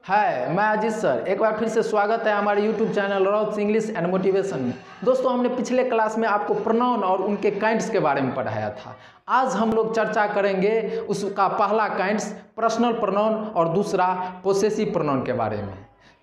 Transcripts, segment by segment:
हाय, मैं अजीत सर। एक बार फिर से स्वागत है हमारे YouTube channel rocks English and motivation में। दोस्तों, हमने पिछले क्लास में आपको प्रोनाउन और उनके काइंड्स के बारे में पढ़ाया था। आज हम लोग चर्चा करेंगे उसका पहला काइंड्स पर्सनल प्रोनाउन और दूसरा पोसेसिव प्रोनाउन के बारे में।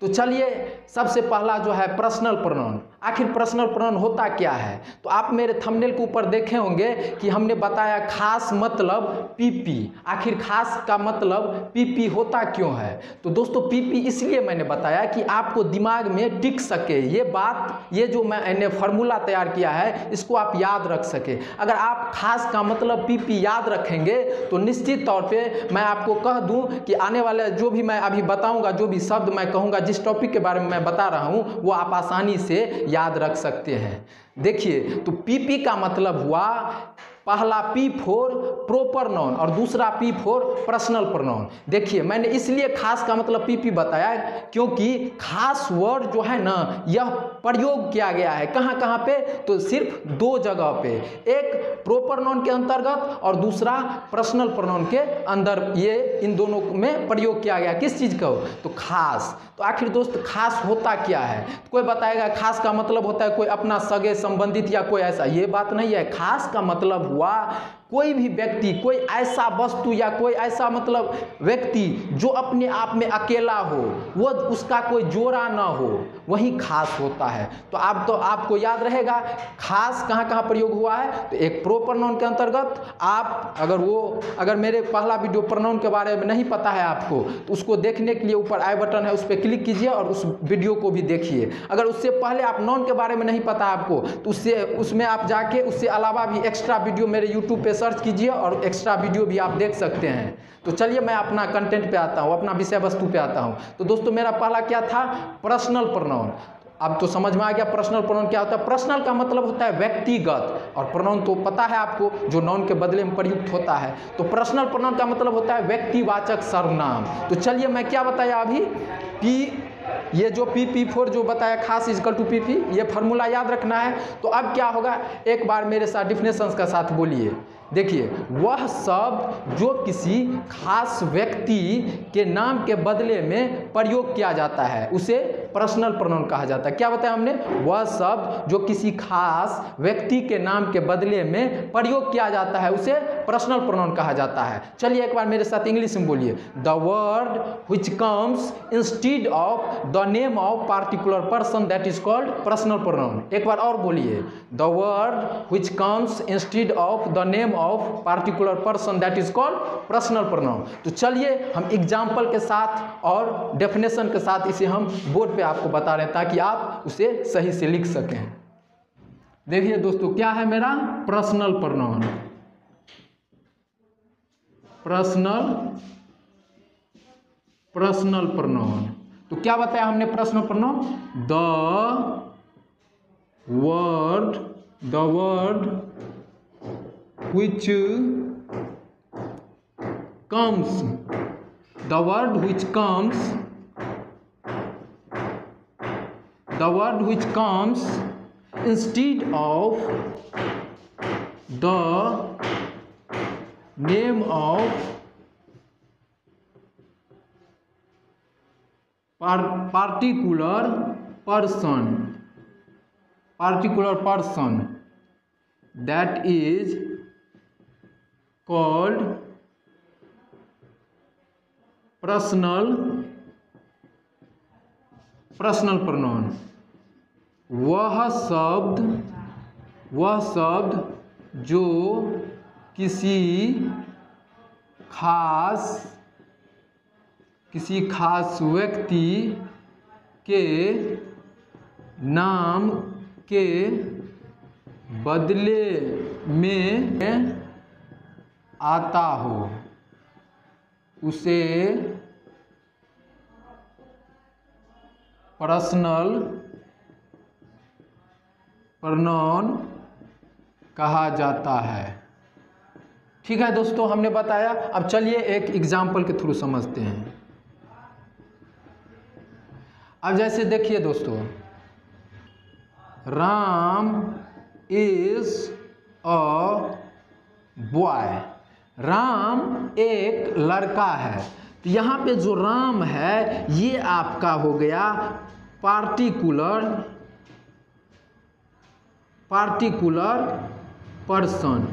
तो चलिए, सबसे पहला जो है पर्सनल प्रोनाउन। आखिर पर्सनल प्रोनाउन होता क्या है? तो आप मेरे थंबनेल के ऊपर देखे होंगे कि हमने बताया खास मतलब पीपी। आखिर खास का मतलब पीपी होता क्यों है? तो दोस्तों, पीपी इसलिए मैंने बताया कि आपको दिमाग में टिक सके ये बात, ये जो मैंने फार्मूला तैयार किया है इसको आप याद रख सके। अगर आप खास का मतलब पीपी याद रखेंगे तो निश्चित तौर पे मैं आपको कह दूं कि आने वाले जो भी मैं अभी बताऊंगा, जो भी शब्द मैं कहूंगा, जिस टॉपिक के बारे में मैं बता रहा हूं, वो आप आसानी से याद रख सकते हैं। देखिए, तो पीपी का मतलब हुआ पहला पी फॉर प्रॉपर नाउन और दूसरा पी फॉर पर्सनल प्रोनाउन। देखिए, मैंने इसलिए खास का मतलब पीपी बताया क्योंकि खास वर्ड जो है ना, यह प्रयोग किया गया है कहाँ कहाँ पे? तो सिर्फ दो जगह पे, एक प्रॉपर नाउन के अंतर्गत और दूसरा पर्सनल प्रोनाउन के अंदर। ये इन दोनों में प्रयोग किया गया। किस चीज का? तो खास। तो आखिर दोस्त, खास होता क्या है? कोई बताएगा खास का मतलब होता है कोई अपना सगे संबंधित या कोई ऐसा। ये बात नहीं है। खास का मतलब हुआ कोई भी व्यक्ति, कोई ऐसा वस्तु या कोई ऐसा मतलब व्यक्ति जो अपने आप में अकेला हो, वो उसका कोई जोड़ा ना हो, वही खास होता है। तो आपको याद रहेगा खास कहाँ कहाँ प्रयोग हुआ है। तो एक प्रॉपर नाउन के अंतर्गत। आप अगर मेरे पहला वीडियो प्रोनाउन के बारे में नहीं पता है आपको, तो उसको देखने के लिए ऊपर आई बटन है, उस पर क्लिक कीजिए और उस वीडियो को भी देखिए। अगर उससे पहले आप नाउन के बारे में नहीं पता आपको, तो उसमें आप जाके उससे अलावा भी एक्स्ट्रा वीडियो मेरे यूट्यूब पे सर्च कीजिए और एक्स्ट्रा वीडियो भी आप देख सकते हैं। तो चलिए, मैं अपना कंटेंट पे आता हूँ, अपना विषय वस्तु पे आता हूँ। तो दोस्तों, मेरा पहला क्या था? Personal pronoun. अब तो समझ में आ गया पर्सनल प्रोनाउन क्या होता है। पर्सनल का मतलब होता है व्यक्तिगत, और प्रोनाउन तो पता है आपको, जो नाउन के बदले में प्रयुक्त होता है। तो पर्सनल प्रोनाउन का मतलब होता है व्यक्तिवाचक सर्वनाम। तो चलिए, मैं क्या बताया अभी? ये जो पी फोर जो बताया, खास इजकल टू पीपी, ये फार्मूला याद रखना है। तो अब क्या होगा, एक बार मेरे साथ डिफिनेशंस का साथ बोलिए। देखिए, वह शब्द जो किसी खास व्यक्ति के नाम के बदले में प्रयोग किया जाता है उसे पर्सनल प्रोनाउन कहा जाता है। क्या बताया हमने? वह शब्द जो किसी खास व्यक्ति के नाम के बदले में प्रयोग किया जाता है उसे पर्सनल प्रोनाउन कहा जाता है। चलिए, एक बार मेरे साथ इंग्लिश में बोलिए। The word which comes instead of the name of particular person that is called personal pronoun. एक बार और बोलिए। The word which comes instead of the name of particular person that is called personal pronoun. तो चलिए, हम example के साथ और definition के साथ इसे हम बोर्ड पे आपको बता रहे हैं ताकि आप उसे सही से लिख सकें। देखिए दोस्तों, क्या है मेरा पर्सनल प्रोनाउन? Personal pronoun. तो क्या बताया हमने personal pronoun? The word which comes instead of the name of particular person that is called personal pronoun. वह शब्द जो किसी खास व्यक्ति के नाम के बदले में आता हो उसे पर्सनल प्रोनाउन कहा जाता है। ठीक है दोस्तों, हमने बताया। अब चलिए एक एग्जाम्पल के थ्रू समझते हैं। अब जैसे देखिए दोस्तों, Ram is a boy. Ram एक लड़का है। तो यहाँ पे जो राम है ये आपका हो गया पार्टिकुलर पर्सन।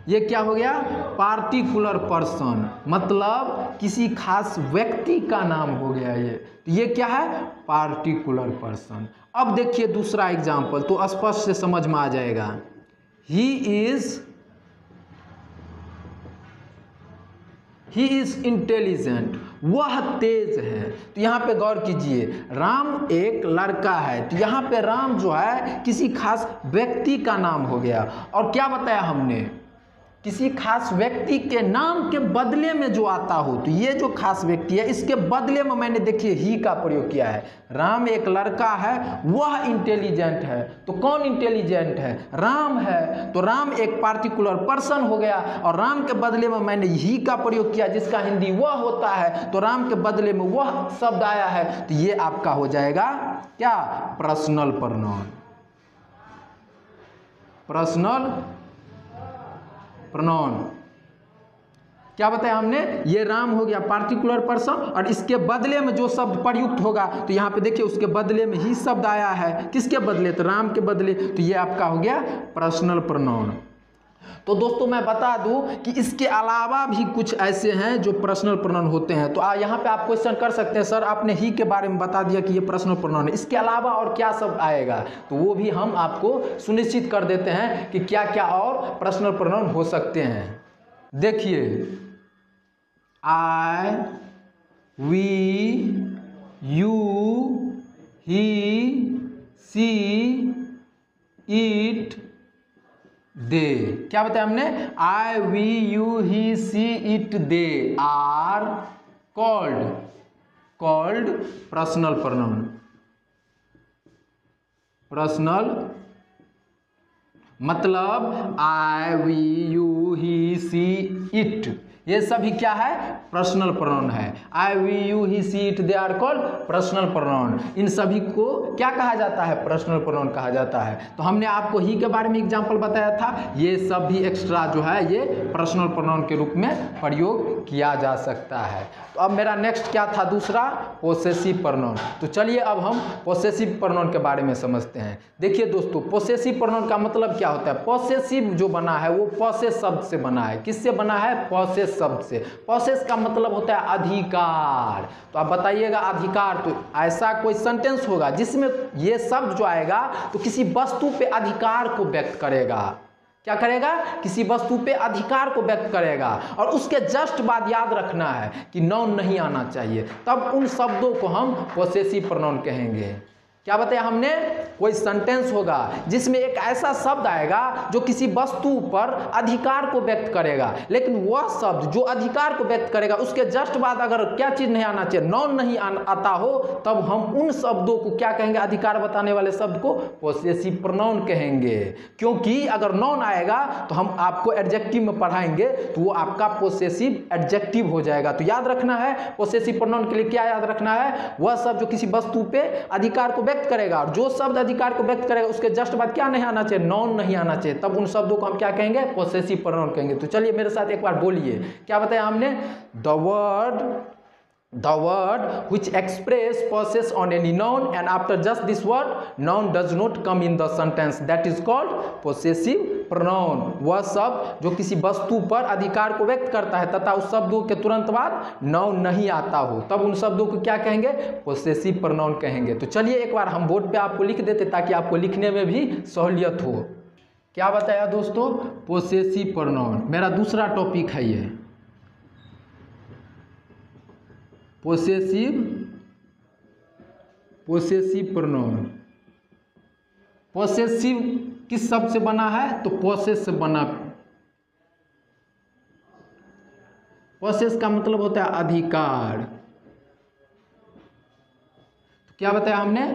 ये क्या हो गया? पार्टिकुलर पर्सन, मतलब किसी खास व्यक्ति का नाम हो गया ये। तो ये क्या है? Particular person. अब देखिए दूसरा एग्जाम्पल तो स्पष्ट से समझ में आ जाएगा। ही इज इंटेलिजेंट, वह तेज है। तो यहाँ पे गौर कीजिए, राम एक लड़का है, तो यहाँ पे राम जो है किसी खास व्यक्ति का नाम हो गया। और क्या बताया हमने? किसी खास व्यक्ति के नाम के बदले में जो आता हो, तो ये जो खास व्यक्ति है इसके बदले में मैंने देखिए ही का प्रयोग किया है। राम एक लड़का है, वह इंटेलिजेंट है। तो कौन इंटेलिजेंट है? राम है। तो राम एक पार्टिकुलर पर्सन हो गया और राम के बदले में मैंने ही का प्रयोग किया जिसका हिंदी वह होता है। तो राम के बदले में वह शब्द आया है, तो ये आपका हो जाएगा क्या? Personal pronoun. पर्सनल प्रोनाउन क्या बताया हमने? ये राम हो गया पार्टिकुलर पर्सन और इसके बदले में जो शब्द प्रयुक्त होगा, तो यहाँ पे देखिए उसके बदले में ही शब्द आया है। किसके बदले? तो राम के बदले। तो ये आपका हो गया पर्सनल प्रोनाउन। तो दोस्तों मैं बता दूं कि इसके अलावा भी कुछ ऐसे हैं जो पर्सनल प्रोनाउन होते हैं। तो यहाँ पे आप क्वेश्चन कर सकते हैं, सर आपने ही के बारे में बता दिया कि ये पर्सनल प्रोनाउन है, इसके अलावा और क्या सब आएगा? तो वो भी हम आपको सुनिश्चित कर देते हैं कि क्या क्या और पर्सनल प्रोनाउन हो सकते हैं। देखिए, I, we, you, he, she, it, they. क्या बताया हमने? I, we, you, he, she, it, they are called personal pronoun. Personal मतलब I, we, you, he, she, it, ये सभी क्या है? पर्सनल प्रोनाउन है। I, we, you, he, she, it, they are called personal pronoun. इन सभी को क्या कहा जाता है? पर्सनल प्रोनाउन कहा जाता है। तो हमने आपको ही के बारे में एग्जांपल बताया था, ये सब भी एक्स्ट्रा जो है ये पर्सनल प्रोनाउन के रूप में प्रयोग किया जा सकता है। तो अब मेरा नेक्स्ट क्या था? दूसरा पोसेसिव प्रोनाउन। तो चलिए अब हम पोसेसिव प्रोनाउन के बारे में समझते हैं। देखिए दोस्तों, पोसेसिव प्रोनाउन का मतलब क्या होता है? पोसेसिव जो बना है वो पोसेस शब्द से बना है। किससे बना है? पोसेस शब्द से। पोसेस का मतलब होता है अधिकार। तो आप बताइएगा अधिकार, तो ऐसा कोई सेंटेंस होगा जिसमें ये शब्द जो आएगा तो किसी वस्तु पे अधिकार को व्यक्त करेगा। क्या करेगा? किसी वस्तु पे अधिकार को व्यक्त करेगा। और उसके जस्ट बाद याद रखना है कि नाउन नहीं आना चाहिए, तब उन शब्दों को हम पोसेसिव प्रोनाउन कहेंगे। क्या बताया हमने? कोई सेंटेंस होगा जिसमें एक ऐसा शब्द आएगा जो किसी वस्तु पर अधिकार को व्यक्त करेगा, लेकिन वह शब्द जो अधिकार को व्यक्त करेगा उसके जस्ट बाद अगर क्या चीज नहीं आना चाहिए? नाउन नहीं आता हो, तब हम उन शब्दों को क्या कहेंगे? अधिकार बताने वाले शब्द को पोसेसिव प्रोनाउन कहेंगे। क्योंकि अगर नाउन आएगा तो हम आपको एडजेक्टिव में पढ़ाएंगे तो वो आपका पोसेसिव एडजेक्टिव हो जाएगा। तो याद रखना है पोसेसिव प्रोनाउन के लिए क्या याद रखना है? वह शब्द जो किसी वस्तु पे अधिकार को व्यक्त करेगा, और जो शब्द अधिकार को व्यक्त करेगा उसके जस्ट बाद क्या नहीं आना चाहिए? नाउन नहीं आना चाहिए। तब उन शब्दों को हम क्या कहेंगे? पोसेसिव प्रोनाउन कहेंगे। तो चलिए मेरे साथ एक बार बोलिए, क्या बताया हमने? The word which express possess on any noun and after just this word noun does not come in the sentence, that is called possessive pronoun। वह शब्द जो किसी वस्तु पर अधिकार को व्यक्त करता है तथा उस शब्दों के तुरंत बाद नाउन नहीं आता हो, तब उन शब्दों को क्या कहेंगे? पोसेसिव प्रोनाउन कहेंगे। तो चलिए एक बार हम बोर्ड पे आपको लिख देते ताकि आपको लिखने में भी सहूलियत हो। क्या बताया दोस्तों? Possessive pronoun. मेरा दूसरा टॉपिक है ये पोसेसिव प्रोनाउन। पोसेसिव किस शब्द से बना है? तो पोसेस से बना। पोसेस का मतलब होता है अधिकार। तो क्या बताया हमने?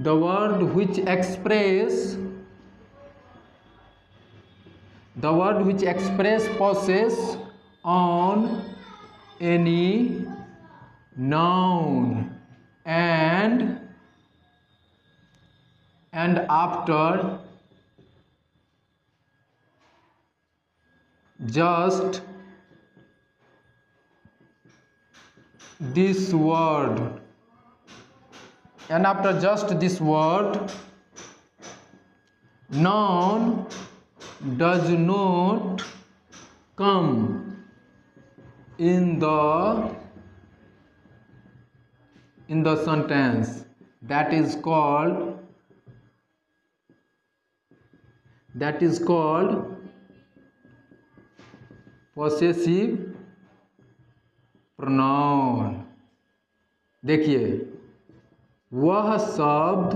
the word which express possess on any noun and after just this word, and after just this word, noun does not come in the sentence. That is called possessive pronoun. देखिए, वह शब्द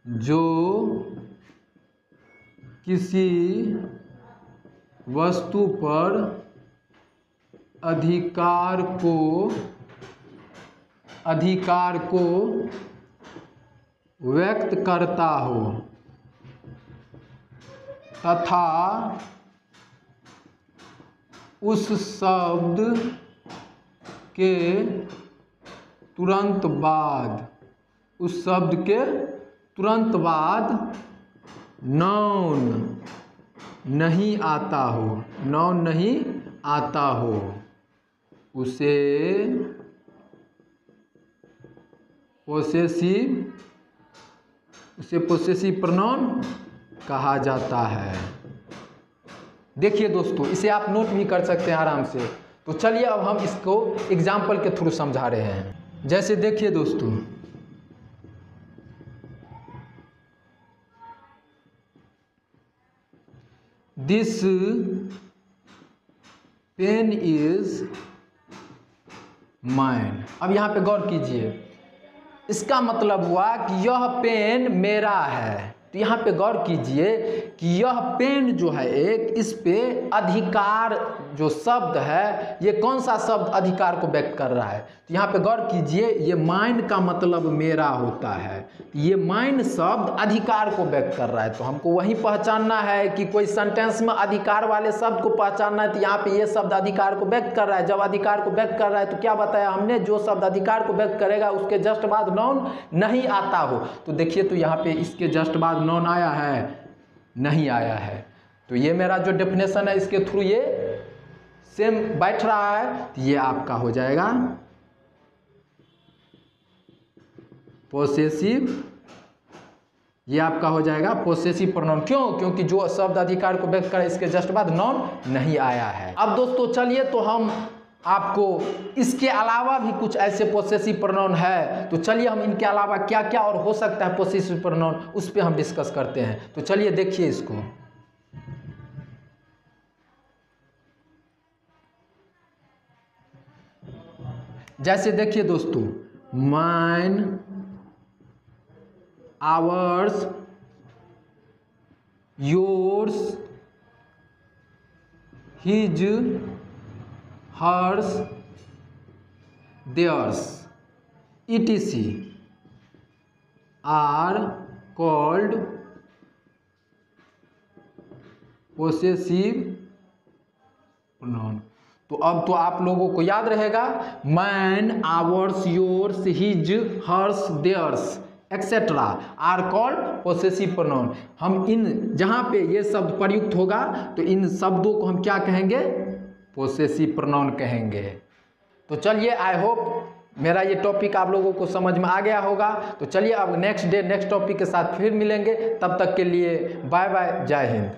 जो किसी वस्तु पर अधिकार को व्यक्त करता हो तथा उस शब्द के तुरंत बाद नाउन नहीं आता हो उसे पोसेसिव प्रोनाउन कहा जाता है। देखिए दोस्तों, इसे आप नोट भी कर सकते हैं आराम से। तो चलिए अब हम इसको एग्जाम्पल के थ्रू समझा रहे हैं। जैसे देखिए दोस्तों, दिस पेन इज माइन। अब यहाँ पे गौर कीजिए, इसका मतलब हुआ कि यह पेन मेरा है। तो यहाँ पे गौर कीजिए कि यह पेन जो है इस पे अधिकार जो शब्द है, ये कौन सा शब्द अधिकार को व्यक्त कर रहा है। तो यहाँ पे गौर कीजिए, ये माइन का मतलब मेरा होता है। ये माइन शब्द अधिकार को व्यक्त कर रहा है। तो हमको वही पहचानना है कि कोई सेंटेंस में अधिकार वाले शब्द को पहचानना है। तो यहाँ पे ये शब्द अधिकार को व्यक्त कर रहा है। जब अधिकार को व्यक्त कर रहा है तो क्या बताया हमने, जो शब्द अधिकार को व्यक्त करेगा उसके जस्ट बाद नाउन नहीं आता हो। तो देखिए, तो यहाँ पे इसके जस्ट बाद नाउन आया है, नहीं आया है। तो ये मेरा जो डेफिनेशन है, इसके थ्रू ये सेम बैठ रहा है। तो ये आपका हो जाएगा पोसेसिव, ये आपका हो जाएगा पोसेसिव प्रोनाउन। क्यों? क्योंकि जो शब्द अधिकार को व्यक्त करे इसके जस्ट बाद नाउन नहीं आया है। अब दोस्तों चलिए, तो हम आपको इसके अलावा भी कुछ ऐसे पोसेसिव प्रोनाउन है, तो चलिए हम इनके अलावा क्या क्या और हो सकता है पोसेसिव प्रोनाउन, उस पर हम डिस्कस करते हैं। तो चलिए देखिए इसको। जैसे देखिए दोस्तों, mine, ours, yours, his, hers, theirs, etc. are called possessive pronoun। तो अब तो आप लोगों को याद रहेगा, mine, ours, yours, his, hers, theirs etcetera are called possessive pronoun. हम इन जहाँ पे ये शब्द प्रयुक्त होगा तो इन शब्दों को हम क्या कहेंगे, पोसेसिव प्रोनाउन कहेंगे। तो चलिए, आई होप मेरा ये टॉपिक आप लोगों को समझ में आ गया होगा। तो चलिए अब नेक्स्ट डे नेक्स्ट टॉपिक के साथ फिर मिलेंगे। तब तक के लिए बाय बाय, जय हिंद।